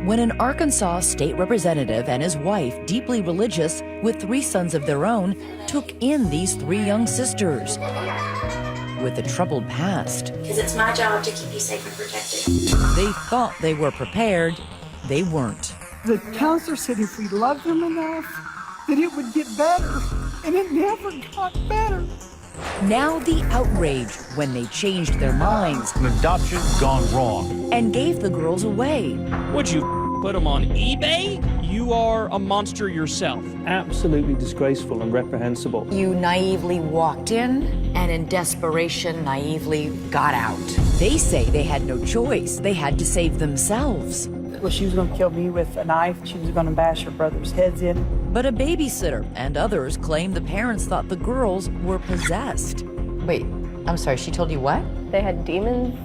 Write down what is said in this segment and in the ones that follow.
when an Arkansas state representative and his wife, deeply religious, with 3 sons of their own, took in these 3 young sisters with a troubled past. Because it's my job to keep you safe and protected. They thought they were prepared. They weren't. The counselor said if we loved them enough, that it would get better, and it never got better. Now the outrage when they changed their minds. An adoption gone wrong. And gave the girls away. Would you put them on eBay? You are a monster yourself. Absolutely disgraceful and reprehensible. You naively walked in and in desperation naively got out. They say they had no choice. They had to save themselves. Well, she was going to kill me with a knife. She was going to bash her brother's heads in. But a babysitter and others claim the parents thought the girls were possessed. Wait, I'm sorry, she told you what? They had demons.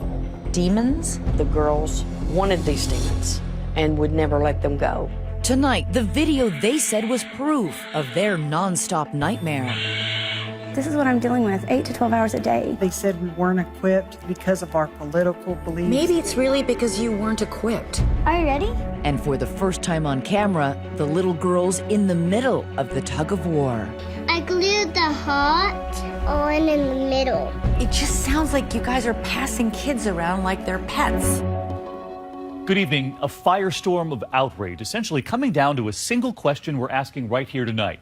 Demons? The girls wanted these demons and would never let them go. Tonight, the video they said was proof of their nonstop nightmare. This is what I'm dealing with, 8 to 12 hours a day. They said we weren't equipped because of our political beliefs. Maybe it's really because you weren't equipped. Are you ready? And for the first time on camera, the little girls in the middle of the tug of war. I glued the heart on in the middle. It just sounds like you guys are passing kids around like they're pets. Good evening. A firestorm of outrage, essentially coming down to a single question we're asking right here tonight.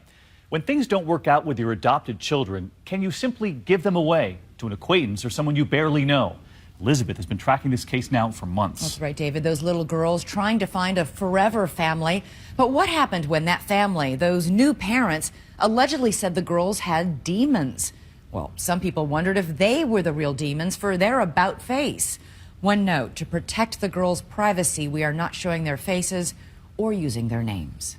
When things don't work out with your adopted children, can you simply give them away to an acquaintance or someone you barely know? Elizabeth has been tracking this case now for months. That's right, David. Those little girls trying to find a forever family. But what happened when that family, those new parents, allegedly said the girls had demons? Well, some people wondered if they were the real demons for their about face. One note, to protect the girls' privacy, we are not showing their faces or using their names.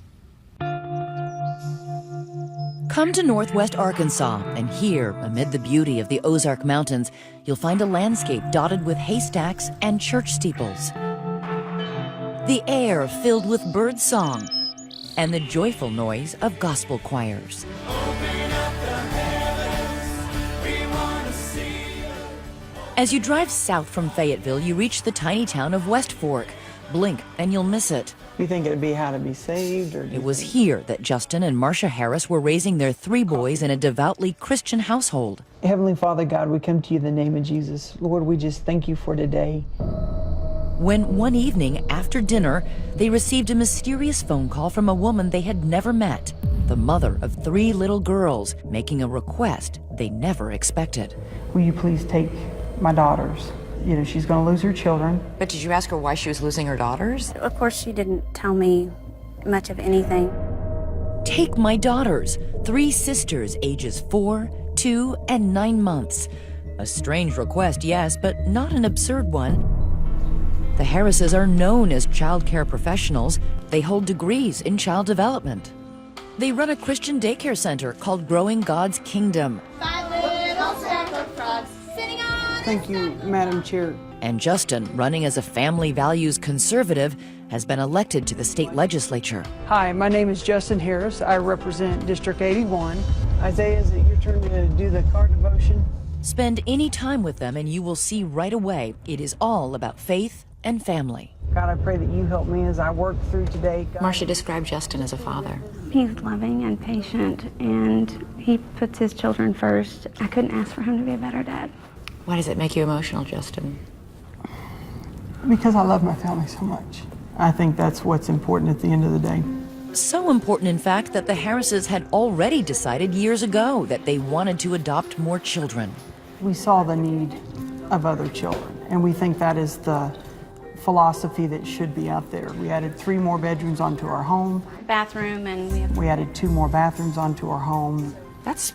Come to Northwest Arkansas, and here, amid the beauty of the Ozark Mountains, you'll find a landscape dotted with haystacks and church steeples. The air filled with bird song, and the joyful noise of gospel choirs. As you drive south from Fayetteville, you reach the tiny town of West Fork. Blink and you'll miss it. You think it'd be how to be saved? Or it was here that Justin and Marcia Harris were raising their 3 boys in a devoutly Christian household. Heavenly Father God, we come to you in the name of Jesus. Lord, we just thank you for today. When one evening after dinner, they received a mysterious phone call from a woman they had never met, the mother of 3 little girls, making a request they never expected. Will you please take my daughters? You know, she's going to lose her children. But did you ask her why she was losing her daughters? Of course, she didn't tell me much of anything. Take my daughters, 3 sisters, ages 4, 2, and 9 months. A strange request, yes, but not an absurd one. The Harrises are known as child care professionals. They hold degrees in child development. They run a Christian daycare center called Growing God's Kingdom. 5 little speckled frogs sitting on. Thank you, Madam Chair. And Justin, running as a family values conservative, has been elected to the state legislature. Hi, my name is Justin Harris. I represent District 81. Isaiah, is it your turn to do the card devotion? Spend any time with them and you will see right away it is all about faith and family. God, I pray that you help me as I work through today. God. Marcia described Justin as a father. He's loving and patient, and he puts his children first. I couldn't ask for him to be a better dad. Why does it make you emotional, Justin? Because I love my family so much. I think that's what's important at the end of the day. So important, in fact, that the Harrises had already decided years ago that they wanted to adopt more children. We saw the need of other children, and we think that is the philosophy that should be out there. We added 3 more bedrooms onto our home. Bathroom, and We added 2 more bathrooms onto our home. That's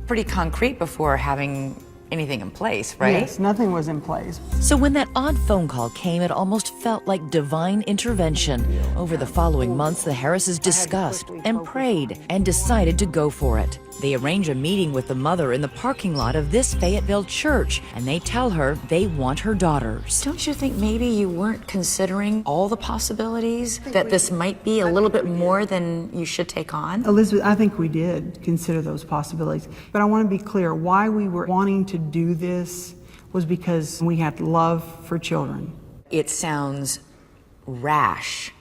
pretty concrete before having anything in place, right? Yes, nothing was in place. So when that odd phone call came, it almost felt like divine intervention. Over the following months, the Harrises discussed and prayed and decided to go for it. They arrange a meeting with the mother in the parking lot of this Fayetteville church, and they tell her they want her daughters. Don't you think maybe you weren't considering all the possibilities? That this might be a little bit more than you should take on? Elizabeth, I think we did consider those possibilities. But I want to be clear, why we were wanting to do this was because we had love for children. It sounds rash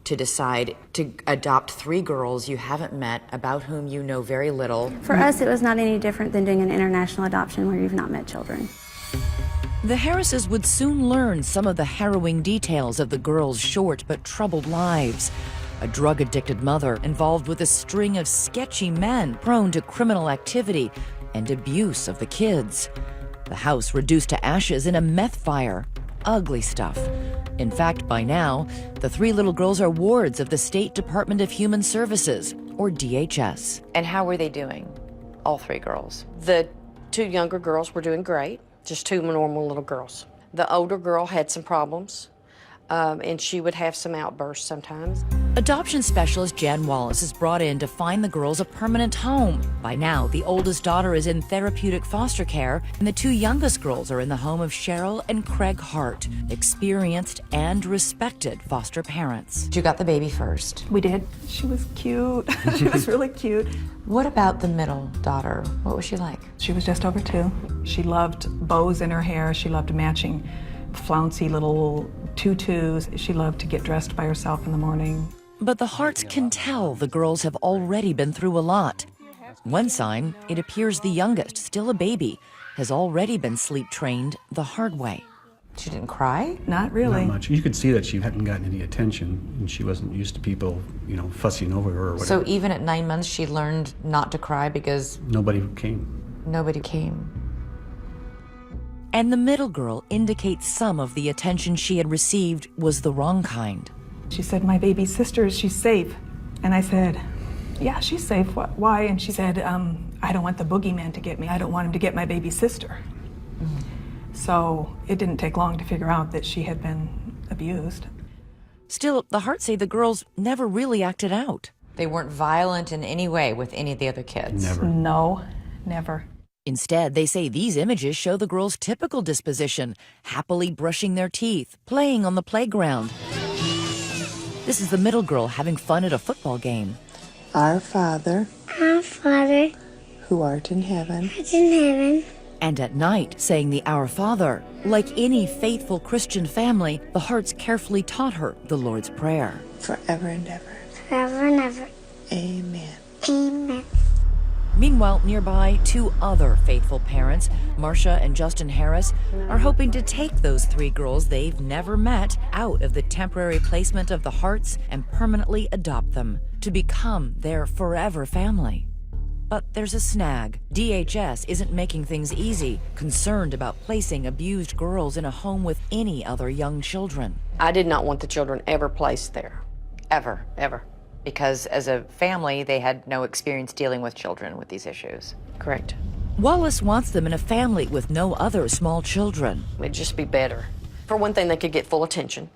to decide to adopt 3 girls you haven't met, about whom you know very little. For us, it was not any different than doing an international adoption where you've not met children. The Harrises would soon learn some of the harrowing details of the girls' short but troubled lives. A drug-addicted mother involved with a string of sketchy men prone to criminal activity and abuse of the kids. The house reduced to ashes in a meth fire. Ugly stuff. In fact, by now, the 3 little girls are wards of the State Department of Human Services, or DHS. And how were they doing, all 3 girls? The 2 younger girls were doing great, just 2 normal little girls. The older girl had some problems, and she would have some outbursts sometimes. Adoption specialist Jan Wallace is brought in to find the girls a permanent home. By now, the oldest daughter is in therapeutic foster care, and the 2 youngest girls are in the home of Cheryl and Craig Hart, experienced and respected foster parents. You got the baby first. We did. She was cute. She was really cute. What about the middle daughter? What was she like? She was just over 2. She loved bows in her hair. She loved matching flouncy little tutus. She loved to get dressed by herself in the morning. But the Harts can tell the girls have already been through a lot. One sign, it appears the youngest, still a baby, has already been sleep-trained the hard way. She didn't cry? Not really. Not much. You could see that she hadn't gotten any attention, and she wasn't used to people, fussing over her or whatever. So even at 9 months, she learned not to cry because... Nobody came. Nobody came. And the middle girl indicates some of the attention she had received was the wrong kind. She said, "My baby sister, she's safe." And I said, "Yeah, she's safe. Why?" And she said, "I don't want the boogeyman to get me. I don't want him to get my baby sister." So it didn't take long to figure out that she had been abused. Still, the Harts say the girls never really acted out. They weren't violent in any way with any of the other kids? Never. No, never. Instead, they say these images show the girls' typical disposition, happily brushing their teeth, playing on the playground. This is the middle girl having fun at a football game. Our Father, who art in heaven. And at night, saying the Our Father. Like any faithful Christian family, the Harts carefully taught her the Lord's Prayer. Forever and ever. Forever and ever. Amen. Amen. Meanwhile, nearby, 2 other faithful parents, Marcia and Justin Harris, are hoping to take those 3 girls they've never met out of the temporary placement of the Harts and permanently adopt them to become their forever family. But there's a snag. DHS isn't making things easy, concerned about placing abused girls in a home with any other young children. I did not want the children ever placed there. Ever, ever. Because as a family, they had no experience dealing with children with these issues. Correct. Wallace wants them in a family with no other small children. It'd just be better. For one thing, they could get full attention.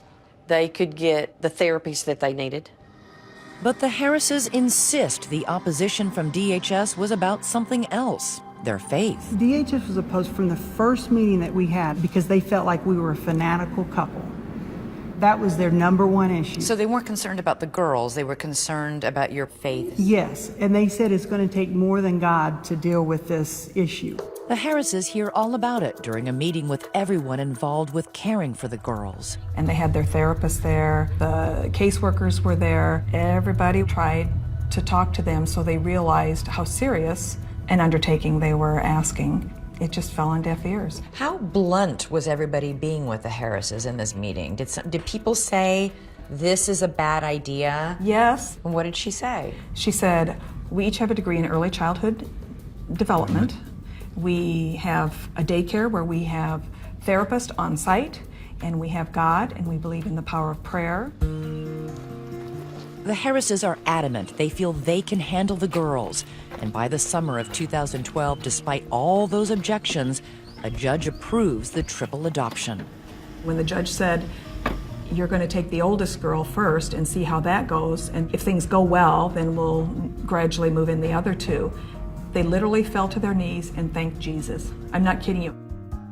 They could get the therapies that they needed. But the Harrises insist the opposition from DHS was about something else, their faith. DHS was opposed from the first meeting that we had because they felt like we were a fanatical couple. That was their #1 issue. So they weren't concerned about the girls, they were concerned about your faith? Yes, and they said it's going to take more than God to deal with this issue. The Harrises hear all about it during a meeting with everyone involved with caring for the girls. And they had their therapists there, the caseworkers were there. Everybody tried to talk to them so they realized how serious an undertaking they were asking. It just fell on deaf ears. How blunt was everybody being with the Harrises in this meeting? Did people say, this is a bad idea? Yes. And what did she say? She said, we each have a degree in early childhood development. We have a daycare where we have therapists on site, and we have God, and we believe in the power of prayer. The Harrises are adamant they feel they can handle the girls. And by the summer of 2012, despite all those objections, a judge approves the triple adoption. When the judge said, you're going to take the oldest girl first and see how that goes, and if things go well, then we'll gradually move in the other 2. They literally fell to their knees and thanked Jesus. I'm not kidding you.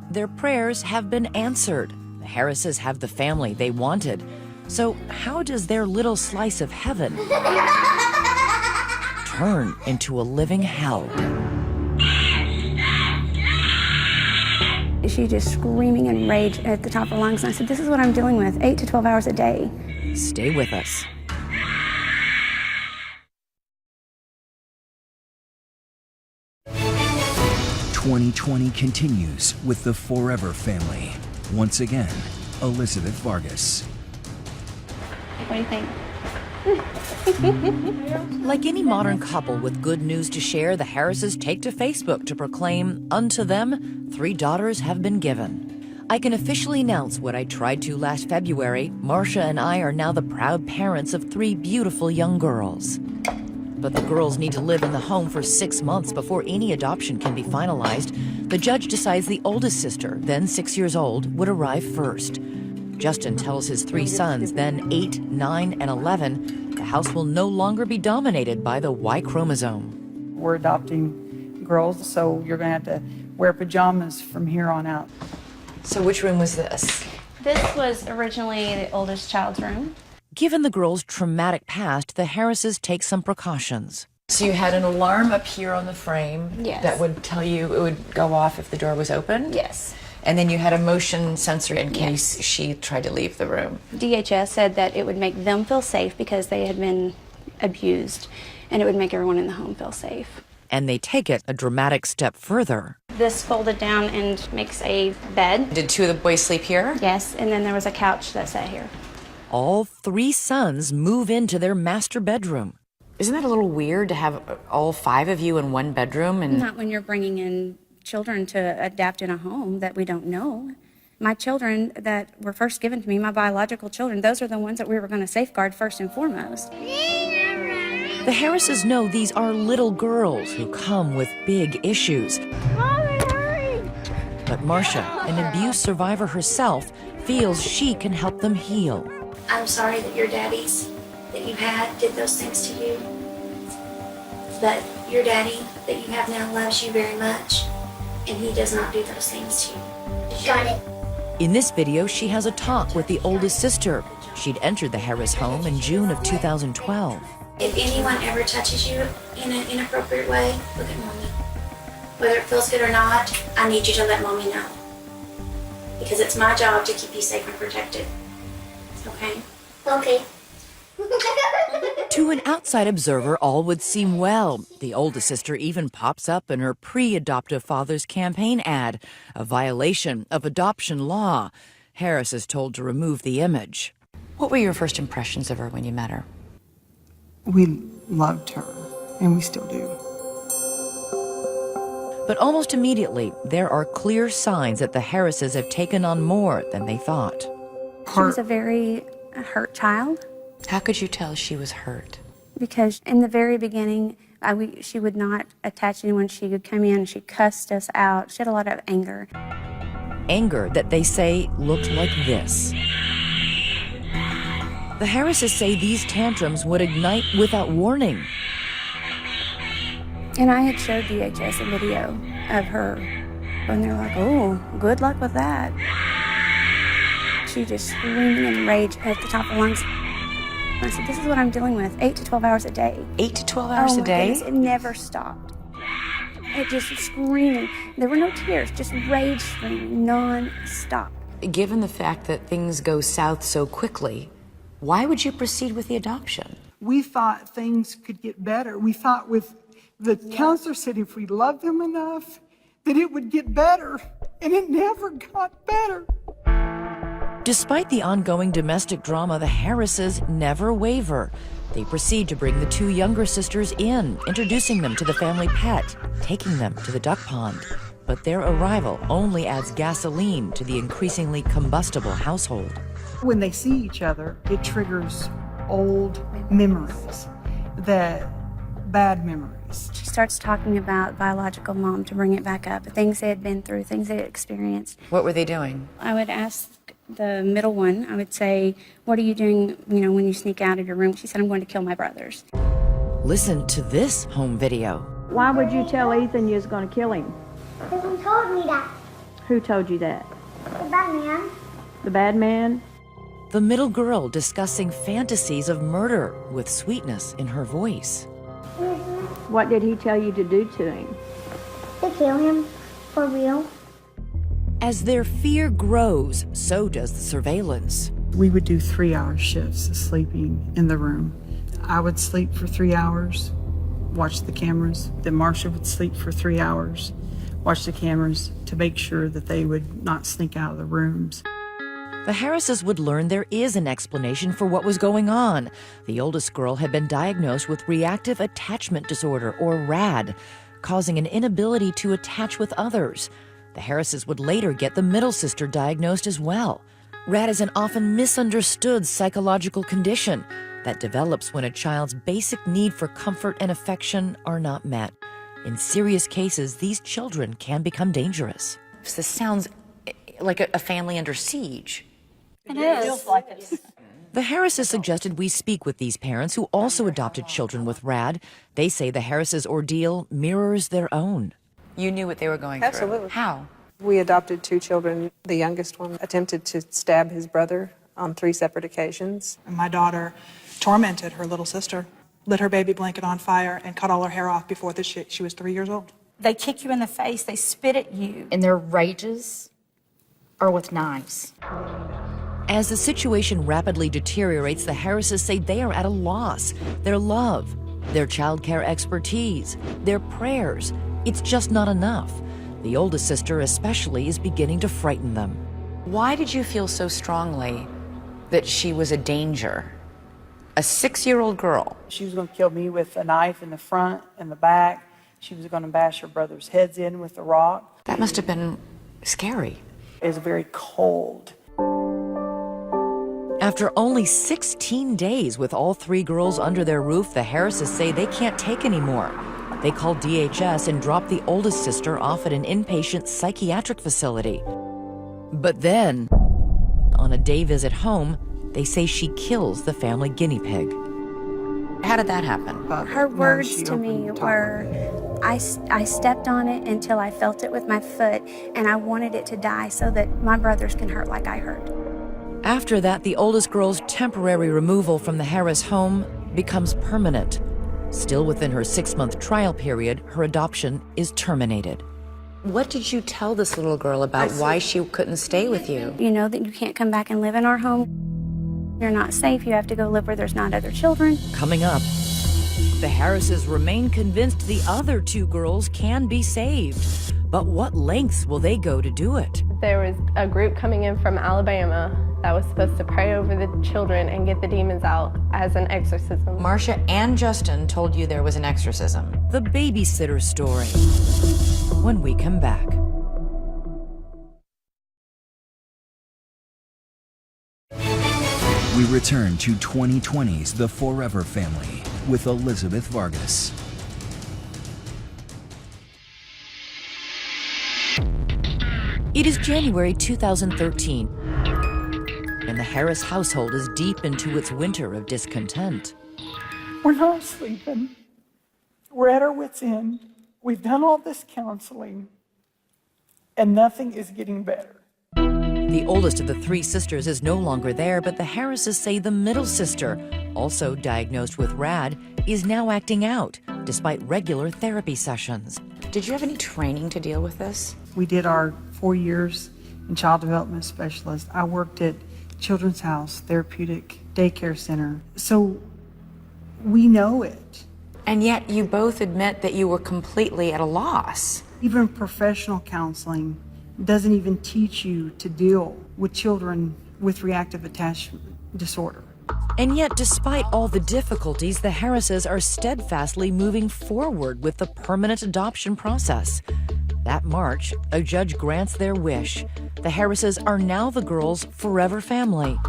Their prayers have been answered. The Harrises have the family they wanted. So how does their little slice of heaven turn into a living hell? She just screaming in rage at the top of her lungs. And I said, this is what I'm dealing with, 8 to 12 hours a day. Stay with us. "2020 continues with the Forever family. Once again, Elizabeth Vargas. What do you think? Like any modern couple with good news to share, the Harrises take to Facebook to proclaim, unto them, 3 daughters have been given. I can officially announce what I tried to last February. Marcia and I are now the proud parents of 3 beautiful young girls. But the girls need to live in the home for 6 months before any adoption can be finalized. The judge decides the oldest sister, then 6 years old, would arrive first. Justin tells his 3 sons, then 8, 9, and 11, the house will no longer be dominated by the Y chromosome. We're adopting girls, so you're going to have to wear pajamas from here on out. So which room was this? This was originally the oldest child's room. Given the girls' traumatic past, the Harrises take some precautions. So you had an alarm up here on the frame Yes. that would tell you it would go off if the door was open? Yes. And then you had a motion sensor in case she tried to leave the room. DHS said that it would make them feel safe because they had been abused, and it would make everyone in the home feel safe. And they take it a dramatic step further. This folded down and makes a bed. Did 2 of the boys sleep here? Yes, and then there was a couch that sat here. All 3 sons move into their master bedroom. Isn't that a little weird to have all 5 of you in one bedroom? And Not when you're bringing in children to adapt in a home that we don't know. My children that were first given to me, my biological children, those are the ones that we were going to safeguard first and foremost. The Harrises know these are little girls who come with big issues. Mommy, hurry! But Marcia, an abuse survivor herself, feels she can help them heal. I'm sorry that your daddies that you had did those things to you. But your daddy that you have now loves you very much, and he does not do those things to you. Got it. In this video, she has a talk with the oldest sister. She'd entered the Harris home in June of 2012. If anyone ever touches you in an inappropriate way, look at mommy. Whether it feels good or not, I need you to let mommy know. Because it's my job to keep you safe and protected. Okay? Okay. To an outside observer, all would seem well. The oldest sister even pops up in her pre-adoptive father's campaign ad, a violation of adoption law. Harris is told to remove the image. what were your first impressions of her when you met her? We loved her, and we still do. But almost immediately, there are clear signs that the Harrises have taken on more than they thought. She was a very hurt child. How could you tell she was hurt? Because in the very beginning, she would not attach anyone. She would come in, she cussed us out. She had a lot of anger. Anger that they say looked like this. The Harrises say these tantrums would ignite without warning. And I had showed DHS a video of her, and they're like, oh, good luck with that. She just screaming in rage at the top of her lungs. I said, this is what I'm dealing with, 8 to 12 hours a day. 8 to 12 hours a day? Goodness, it never stopped. It just screaming. There were no tears, just rage screaming, non-stop. Given the fact that things go south so quickly, why would you proceed with the adoption? We thought things could get better. We thought with the counselor said if we loved them enough, that it would get better, and it never got better. Despite the ongoing domestic drama, the Harrises never waver. They proceed to bring the two younger sisters in, introducing them to the family pet, taking them to the duck pond. But their arrival only adds gasoline to the increasingly combustible household. When they see each other, it triggers old memories, bad memories. She starts talking about biological mom to bring it back up, things they had been through, things they had experienced. What were they doing? I would ask the middle one, I would say, what are you doing, when you sneak out of your room? She said, I'm going to kill my brothers. Listen to this home video. Why would you tell Ethan you was going to kill him? Because he told me that. Who told you that? The bad man. The bad man? The middle girl discussing fantasies of murder with sweetness in her voice. What did he tell you to do to him? To kill him, for real. As their fear grows, so does the surveillance. We would do 3-hour shifts of sleeping in the room. I would sleep for 3 hours, watch the cameras. Then Marcia would sleep for 3 hours, watch the cameras to make sure that they would not sneak out of the rooms. The Harrises would learn there is an explanation for what was going on. The oldest girl had been diagnosed with reactive attachment disorder, or RAD, causing an inability to attach with others. The Harrises would later get the middle sister diagnosed as well. RAD is an often misunderstood psychological condition that develops when a child's basic need for comfort and affection are not met. In serious cases, these children can become dangerous. This sounds like a family under siege. It is. The Harrises suggested we speak with these parents who also adopted children with RAD. They say the Harrises' ordeal mirrors their own. You knew what they were going Absolutely. through. How? We adopted 2 children. The youngest one attempted to stab his brother on 3 separate occasions. And my daughter tormented her little sister, lit her baby blanket on fire, and cut all her hair off before she was 3 years old. They kick you in the face, they spit at you. And their rages are with knives. As the situation rapidly deteriorates, the Harrises say they are at a loss. Their love, their childcare expertise, their prayers, it's just not enough. The oldest sister especially is beginning to frighten them. Why did you feel so strongly that she was a danger? A 6-year-old girl. She was going to kill me with a knife in the front and the back. She was going to bash her brother's heads in with a rock. That must have been scary. It was very cold. After only 16 days with all 3 girls under their roof, the Harrises say they can't take anymore. They called DHS and dropped the oldest sister off at an inpatient psychiatric facility. But then, on a day visit home, they say she kills the family guinea pig. How did that happen? Her words to me were, I stepped on it until I felt it with my foot, and I wanted it to die so that my brothers can hurt like I hurt. After that, the oldest girl's temporary removal from the Harris home becomes permanent. Still within her 6-month trial period, her adoption is terminated. What did you tell this little girl about why she couldn't stay with you? You know that you can't come back and live in our home. You're not safe. You have to go live where there's not other children. Coming up, the Harrises remain convinced the other 2 girls can be saved. But what lengths will they go to do it? There was a group coming in from Alabama that was supposed to pray over the children and get the demons out as an exorcism. Marcia and Justin told you there was an exorcism. The babysitter story, when we come back. We return to 2020's The Forever Family with Elizabeth Vargas. It is January 2013, and the Harris household is deep into its winter of discontent. We're not sleeping. We're at our wits' end. We've done all this counseling, and nothing is getting better. The oldest of the 3 sisters is no longer there, but the Harrises say the middle sister, also diagnosed with RAD, is now acting out, despite regular therapy sessions. Did you have any training to deal with this? We did our 4 years in child development specialist. I worked at Children's House Therapeutic Daycare Center. So we know it. And yet you both admit that you were completely at a loss. Even professional counseling doesn't even teach you to deal with children with reactive attachment disorder. And yet, despite all the difficulties, the Harrises are steadfastly moving forward with the permanent adoption process. That March, a judge grants their wish. The Harrises are now the girls' forever family.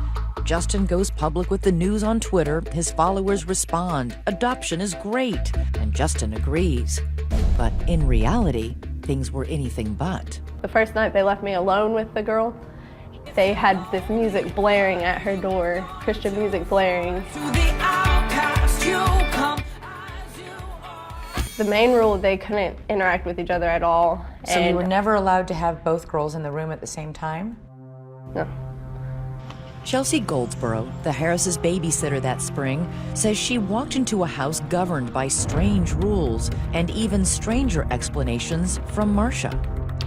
Justin goes public with the news on Twitter. His followers respond, "Adoption is great," and Justin agrees. But in reality, things were anything but. The first night they left me alone with the girl, they had this music blaring at her door, Christian music blaring. The main rule, they couldn't interact with each other at all. So you were never allowed to have both girls in the room at the same time? No. Chelsea Goldsboro, the Harrises' babysitter that spring, says she walked into a house governed by strange rules and even stranger explanations from Marcia.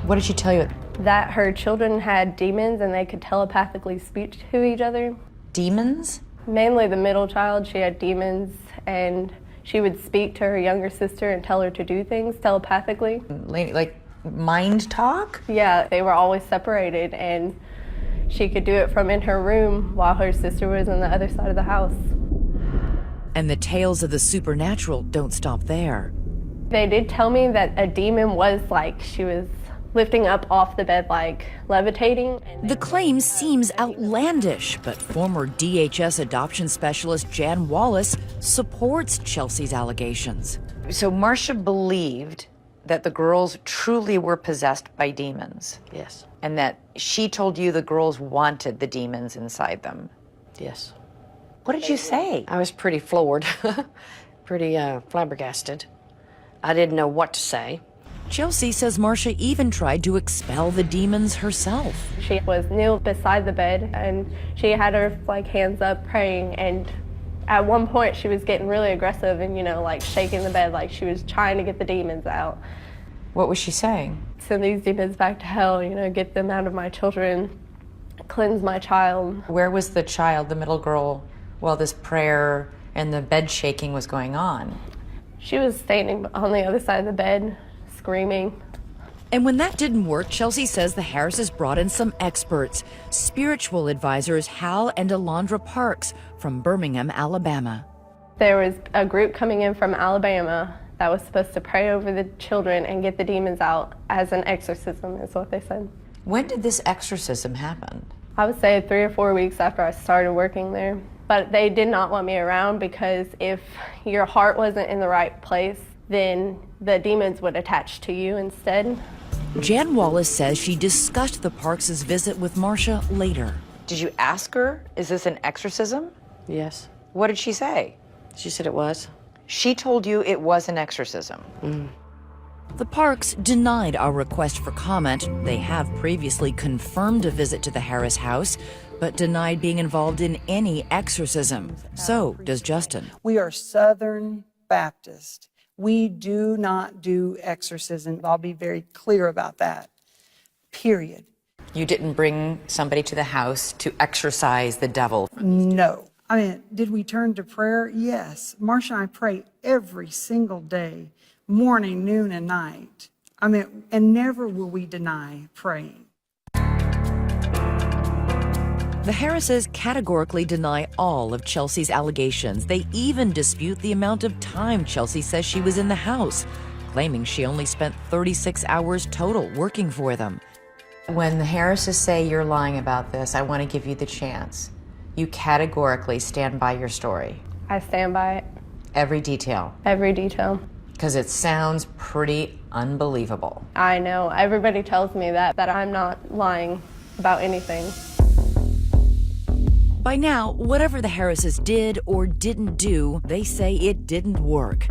What did she tell you That her children had demons and they could telepathically speak to each other. Demons? Mainly the middle child, she had demons, and she would speak to her younger sister and tell her to do things telepathically. Like mind talk? Yeah, they were always separated, and she could do it from in her room while her sister was on the other side of the house. And the tales of the supernatural don't stop there. They did tell me that a demon was like, she was lifting up off the bed, like levitating. The claim seems outlandish, but former DHS adoption specialist Jan Wallace supports Chelsea's allegations. So Marcia believed that the girls truly were possessed by demons. Yes. And that she told you the girls wanted the demons inside them. Yes. What did you say? I was pretty floored, pretty flabbergasted. I didn't know what to say. Chelsea says Marcia even tried to expel the demons herself. She was kneel beside the bed, and she had her like hands up praying, and at one point she was getting really aggressive and, you know, like shaking the bed like she was trying to get the demons out. What was she saying? Send these demons back to hell, you know, get them out of my children, cleanse my child. Where was the child, the middle girl, while this prayer and the bed shaking was going on? She was standing on the other side of the bed, screaming. And when that didn't work, Chelsea says the Harrises brought in some experts, spiritual advisors Hal and Alondra Parks from Birmingham, Alabama. There was a group coming in from Alabama that was supposed to pray over the children and get the demons out as an exorcism, is what they said. When did this exorcism happen? I would say 3 or 4 weeks after I started working there. But they did not want me around because if your heart wasn't in the right place, then the demons would attach to you instead. Jan Wallace says she discussed the Parks' visit with Marcia later. Did you ask her, is this an exorcism? Yes. What did she say? She said it was. She told you it was an exorcism. The Parks denied our request for comment. They have previously confirmed a visit to the Harris house, but denied being involved in any exorcism. So does Justin. We are Southern Baptist. We do not do exorcism. I'll be very clear about that. Period. You didn't bring somebody to the house to exorcise the devil? No. I mean, did we turn to prayer? Yes. Marcia and I pray every single day, morning, noon, and night. I mean, and never will we deny praying. The Harrises categorically deny all of Chelsea's allegations. They even dispute the amount of time Chelsea says she was in the house, claiming she only spent 36 hours total working for them. When the Harrises say you're lying about this, I want to give you the chance. You categorically stand by your story. I stand by it. Every detail. Every detail. Because it sounds pretty unbelievable. I know. Everybody tells me that I'm not lying about anything. By now, whatever the Harrises did or didn't do, they say it didn't work.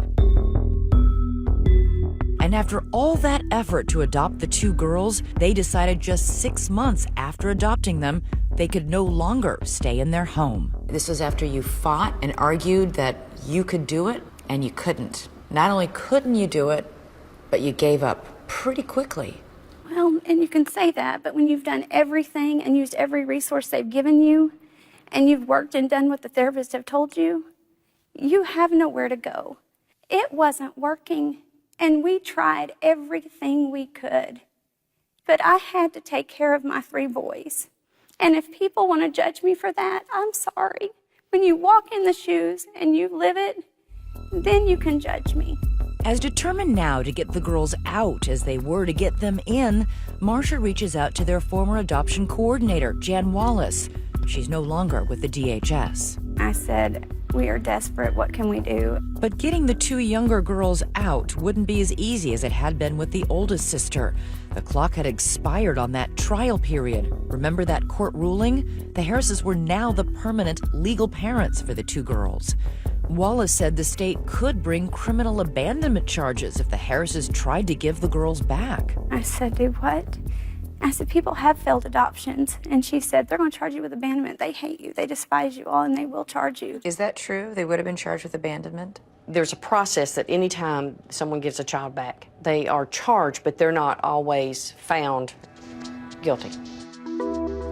And after all that effort to adopt the two girls, they decided just 6 months after adopting them, they could no longer stay in their home. This was after you fought and argued that you could do it, and you couldn't. Not only couldn't you do it, but you gave up pretty quickly. Well, and you can say that, but when you've done everything and used every resource they've given you, and you've worked and done what the therapists have told you, you have nowhere to go. It wasn't working, and we tried everything we could. But I had to take care of my 3 boys. And if people want to judge me for that, I'm sorry. When you walk in the shoes and you live it, then you can judge me. As determined now to get the girls out as they were to get them in, Marcia reaches out to their former adoption coordinator, Jan Wallace. She's no longer with the DHS. I said, we are desperate. What can we do? But getting the 2 younger girls out wouldn't be as easy as it had been with the oldest sister. The clock had expired on that trial period. Remember that court ruling? The Harrises were now the permanent legal parents for the 2 girls. Wallace said the state could bring criminal abandonment charges if the Harrises tried to give the girls back. I said, do what? I said, people have failed adoptions. And she said, they're going to charge you with abandonment. They hate you. They despise you all, and they will charge you. Is that true? They would have been charged with abandonment? There's a process that any time someone gives a child back, they are charged, but they're not always found guilty.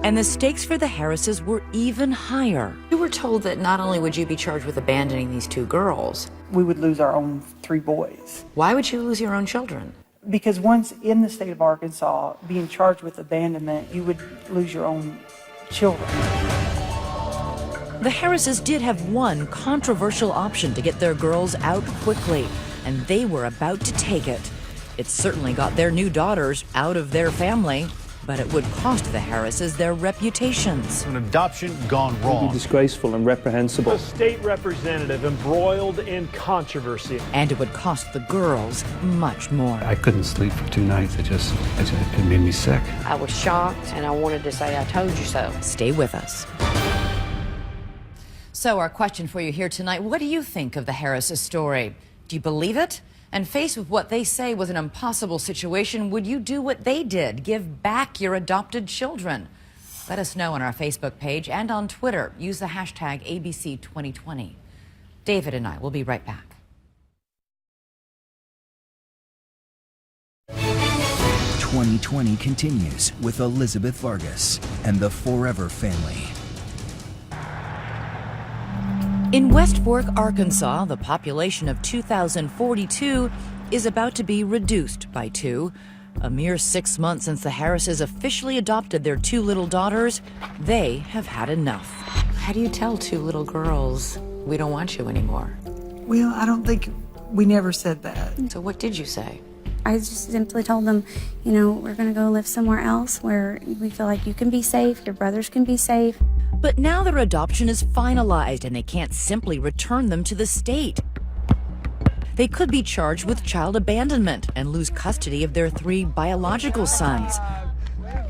And the stakes for the Harrises were even higher. You were told that not only would you be charged with abandoning these 2 girls, We would lose our own 3 boys. why would you lose your own children? Because once in the state of Arkansas, being charged with abandonment, you would lose your own children. The Harrises did have one controversial option to get their girls out quickly, and they were about to take it. It certainly got their new daughters out of their family, but it would cost the Harrises their reputations. An adoption gone It would wrong. be disgraceful and reprehensible. A state representative embroiled in controversy. And it would cost the girls much more. I couldn't sleep for 2 nights. It made me sick. I was shocked, and I wanted to say, I told you so. Stay with us. So our question for you here tonight, what do you think of the Harris' story? Do you believe it? And faced with what they say was an impossible situation, would you do what they did? Give back your adopted children? Let us know on our Facebook page and on Twitter. Use the hashtag ABC2020. David and I will be right back. 2020 continues with Elizabeth Vargas and the Forever family. In West Fork, Arkansas, the population of 2,042 is about to be reduced by 2. A mere 6 months since the Harrises officially adopted their 2 little daughters, they have had enough. How do you tell 2 little girls, we don't want you anymore? Well, I don't think we never said that. So what did you say? I just simply told them, you know, we're going to go live somewhere else where we feel like you can be safe, your brothers can be safe. But now their adoption is finalized and they can't simply return them to the state. They could be charged with child abandonment and lose custody of their 3 biological sons.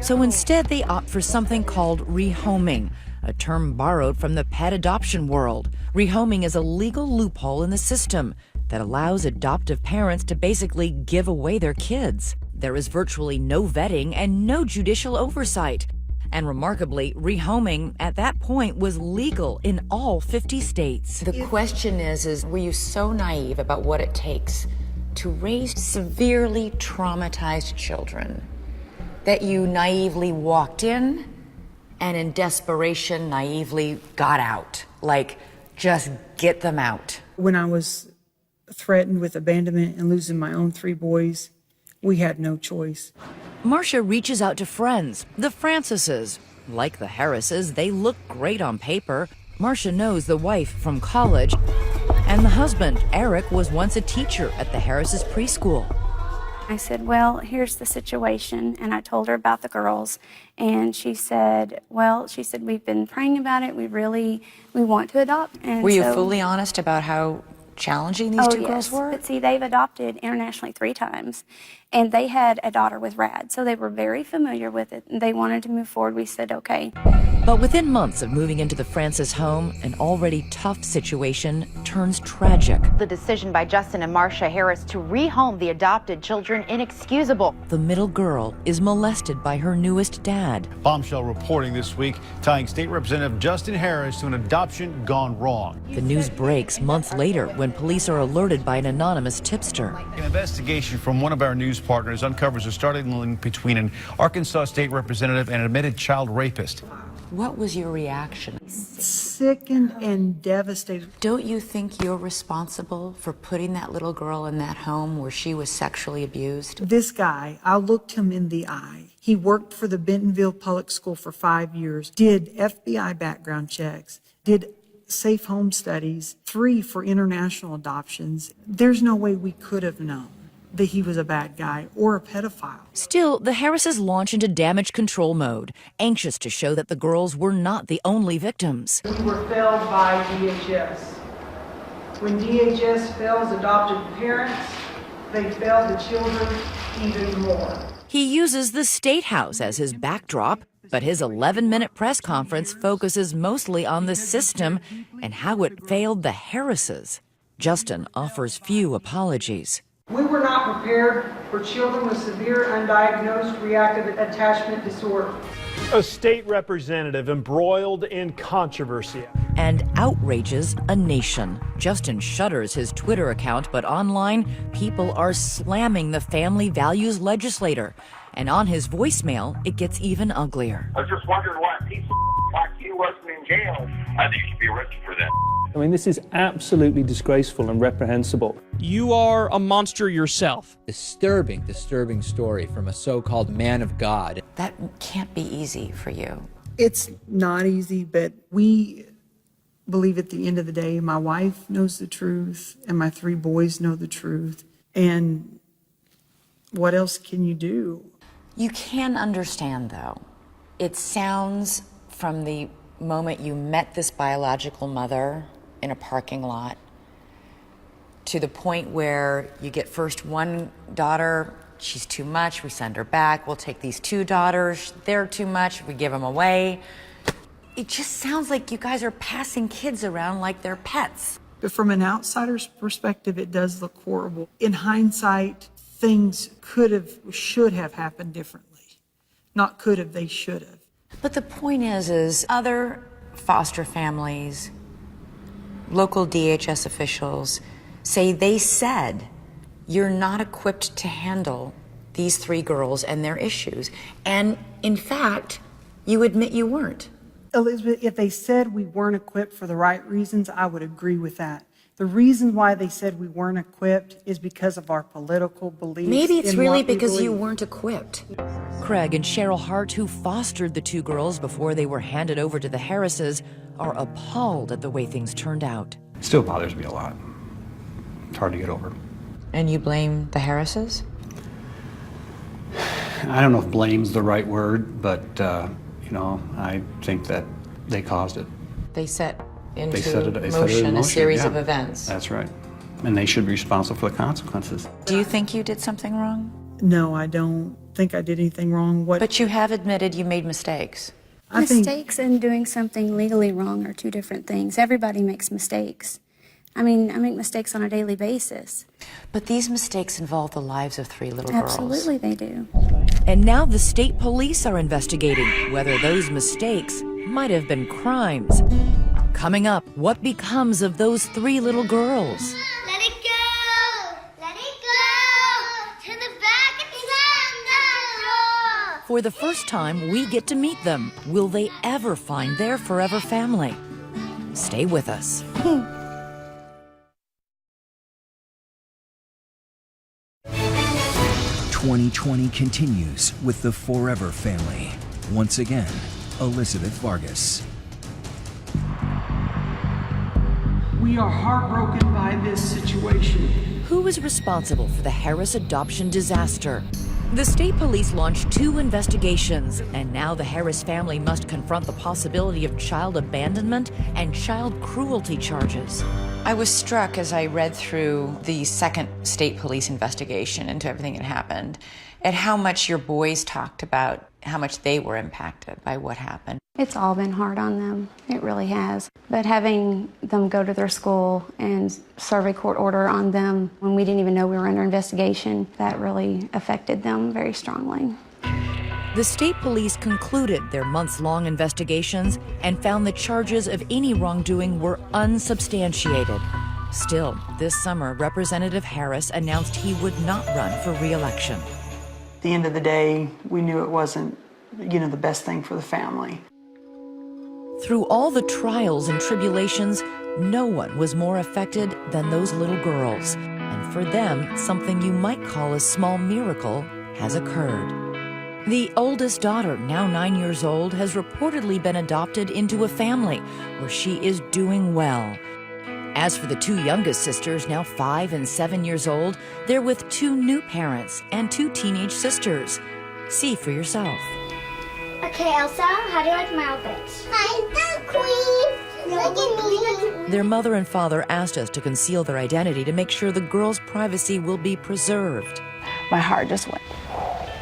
So instead they opt for something called rehoming, a term borrowed from the pet adoption world. Rehoming is a legal loophole in the system that allows adoptive parents to basically give away their kids. There is virtually no vetting and no judicial oversight. And remarkably, rehoming at that point was legal in all 50 states. The question is were you so naive about what it takes to raise severely traumatized children that you naively walked in and in desperation naively got out? Like, just get them out. When I was threatened with abandonment and losing my own 3 boys, we had no choice. Marcia reaches out to friends, the Francises. Like the Harrises, they look great on paper. Marcia knows the wife from college, and the husband, Eric, was once a teacher at the Harrises preschool. I said, well, here's the situation, and I told her about the girls, and she said, we've been praying about it, we want to adopt. And were you fully honest about how challenging these 2 girls were? But see, they've adopted internationally 3 times, and they had a daughter with Rad, so they were very familiar with it, and they wanted to move forward. We said, okay. But within months of moving into the Francis home, an already tough situation turns tragic. The decision by Justin and Marcia Harris to rehome the adopted children inexcusable. The middle girl is molested by her newest dad. Bombshell reporting this week tying State Representative Justin Harris to an adoption gone wrong. The news breaks months later when police are alerted by an anonymous tipster. An investigation from one of our news partners uncovers a startling link between an Arkansas state representative and an admitted child rapist. What was your reaction? Sickened and devastated. Don't you think you're responsible for putting that little girl in that home where she was sexually abused? This guy, I looked him in the eye. He worked for the Bentonville Public School for 5 years, did FBI background checks, did safe home studies, 3 for international adoptions. There's no way we could have known that he was a bad guy or a pedophile. Still, the Harrises launch into damage control mode, anxious to show that the girls were not the only victims. We were failed by DHS. When DHS fails adopted parents, they fail the children even more. He uses the State House as his backdrop, but his 11-minute press conference focuses mostly on the system and how it failed the Harrises. Justin offers few apologies. We were not prepared for children with severe undiagnosed reactive attachment disorder. A state representative embroiled in controversy. And outrages a nation. Justin shutters his Twitter account, but online, people are slamming the family values legislator. And on his voicemail, it gets even uglier. I was just wondering why a piece of like you wasn't in jail. I think you should be arrested for that. I mean, this is absolutely disgraceful and reprehensible. You are a monster yourself. Disturbing story from a so-called man of God. That can't be easy for you. It's not easy, but we believe at the end of the day, my wife knows the truth and my 3 boys know the truth. And what else can you do? You can understand, though. It sounds from the moment you met this biological mother in a parking lot to the point where you get first one daughter, she's too much, we send her back. We'll take these 2 daughters, they're too much, we give them away. It just sounds like you guys are passing kids around like they're pets. But from an outsider's perspective, it does look horrible. In hindsight, things should have happened differently. Not could have, they should have. But the point is other foster families, local DHS officials say they said you're not equipped to handle these 3 girls and their issues. And in fact, you admit you weren't. Elizabeth, if they said we weren't equipped for the right reasons, I would agree with that. The reason why they said we weren't equipped is because of our political beliefs. Maybe it's really because you weren't equipped. Craig and Cheryl Hart, who fostered the 2 girls before they were handed over to the Harrises, are appalled at the way things turned out. It still bothers me a lot. It's hard to get over. And you blame the Harrises? I don't know if blame's the right word, but, I think that they caused it. They set into in motion a series yeah. of events. That's right. And they should be responsible for the consequences. Do you think you did something wrong? No, I don't think I did anything wrong. But you have admitted you made mistakes. Mistakes and doing something legally wrong are 2 different things. Everybody makes mistakes. I mean, I make mistakes on a daily basis. But these mistakes involve the lives of 3 little girls. Absolutely they do. And now the state police are investigating whether those mistakes might have been crimes. Coming up, what becomes of those 3 little girls? Let it go! Let it go! To the back of the door! For the first time, we get to meet them. Will they ever find their forever family? Stay with us. 2020 continues with the Forever family. Once again, Elizabeth Vargas. We are heartbroken by this situation. Who is responsible for the Harris adoption disaster? The state police launched 2 investigations, and now the Harris family must confront the possibility of child abandonment and child cruelty charges. I was struck as I read through the second state police investigation into everything that happened at how much your boys talked about how much they were impacted by what happened. It's all been hard on them. It really has. But having them go to their school and serve a court order on them when we didn't even know we were under investigation, that really affected them very strongly. The state police concluded their months-long investigations and found the charges of any wrongdoing were unsubstantiated. Still, this summer, Representative Harris announced he would not run for re-election. At the end of the day, we knew it wasn't, the best thing for the family. Through all the trials and tribulations, no one was more affected than those little girls. And for them, something you might call a small miracle has occurred. The oldest daughter, now 9 years old, has reportedly been adopted into a family where she is doing well. As for the 2 youngest sisters, now 5 and 7 years old, they're with 2 new parents and 2 teenage sisters. See for yourself. Okay, Elsa, how do you like my outfit? I'm the queen. Look at me. Their mother and father asked us to conceal their identity to make sure the girls' privacy will be preserved. My heart just went.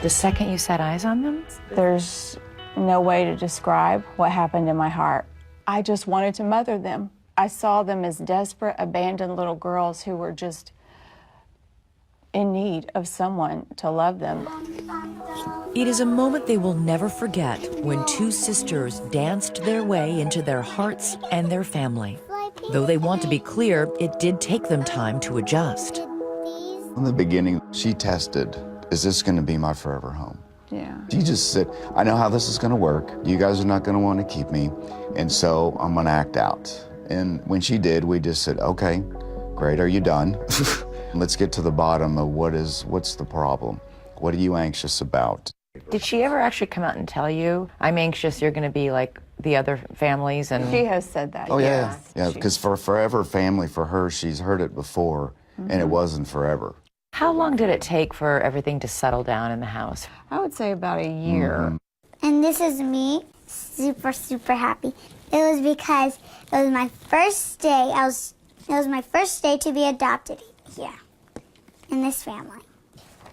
The second you set eyes on them? There's no way to describe what happened in my heart. I just wanted to mother them. I saw them as desperate, abandoned little girls who were just in need of someone to love them. It is a moment they will never forget when 2 sisters danced their way into their hearts and their family. Though they want to be clear, it did take them time to adjust. In the beginning, she tested, is this going to be my forever home? Yeah. She just said, I know how this is going to work. You guys are not going to want to keep me, and so I'm going to act out. And when she did, we just said, okay, great, are you done? Let's get to the bottom of what's the problem? What are you anxious about? Did she ever actually come out and tell you, I'm anxious you're going to be like the other families? And She has said that. Oh, yeah. yes. Yeah, because for forever family, for her, she's heard it before, and it wasn't forever. how long did it take for everything to settle down in the house? I would say about a year. And this is me, super, super happy. It was because it was my first day. It was my first day to be adopted here in this family.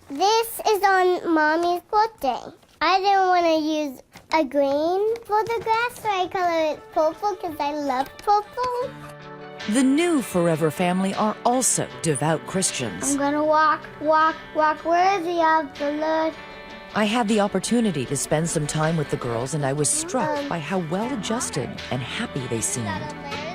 This is on Mommy's birthday. I didn't want to use a green photograph, so I color it purple because I love purple. The new Forever family are also devout Christians. I'm gonna walk worthy of the Lord. I had the opportunity to spend some time with the girls, and I was struck by how well adjusted and happy they seemed.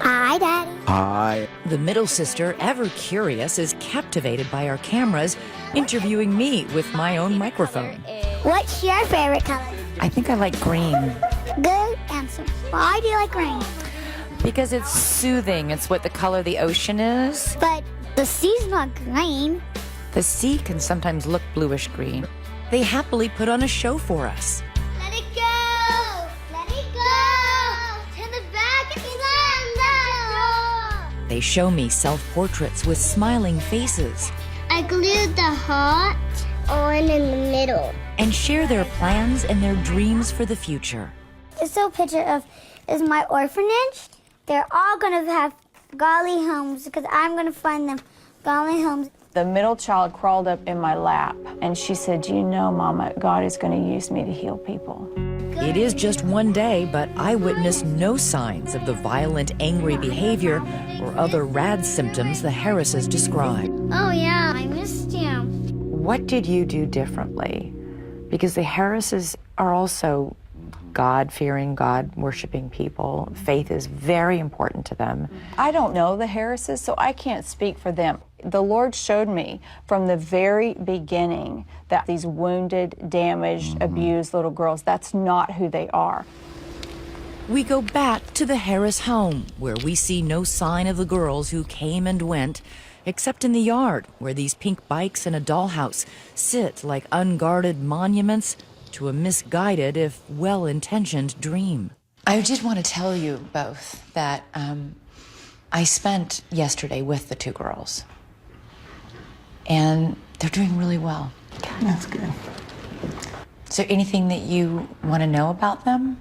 Hi, Daddy. Hi. The middle sister, ever curious, is captivated by our cameras, interviewing me with my own microphone. What's your favorite color? I think I like green. Good answer. Why do you like green? Because it's soothing. It's what the color of the ocean is. But the sea's not green. The sea can sometimes look bluish green. They happily put on a show for us. Let it go! Let it go! To the back and slam down! They show me self-portraits with smiling faces I glued the heart on in the middle. and share their plans and their dreams for the future. This little picture is my orphanage. They're all going to have golly homes because I'm going to find them golly homes. The middle child crawled up in my lap and she said, you know, Mama, God is going to use me to heal people. It is just one day, but I witnessed no signs of the violent, angry behavior or other rad symptoms the Harrises describe. Oh, yeah, I missed you. What did you do differently? Because the Harrises are also God-fearing, God-worshiping people. Faith is very important to them. I don't know the Harrises, so I can't speak for them. The Lord showed me from the very beginning that these wounded, damaged, abused little girls, that's not who they are. We go back to the Harris home, where we see no sign of the girls who came and went, except in the yard, where these pink bikes and a dollhouse sit like unguarded monuments to a misguided, if well-intentioned, dream. I did want to tell you both that I spent yesterday with the two girls, and they're doing really well. That's good. Is there anything that you want to know about them?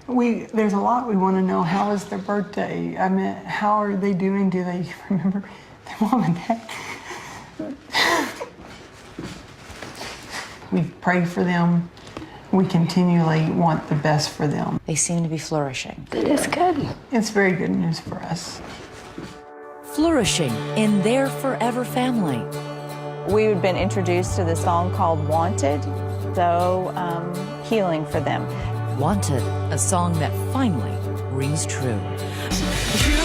There's a lot we want to know. How is their birthday? I mean, how are they doing? Do they remember their mom and dad? We pray for them. We continually want the best for them. They seem to be flourishing. It is good. It's very good news for us. Flourishing in their forever family. We had been introduced to the song called Wanted, so healing for them. Wanted, a song that finally rings true. You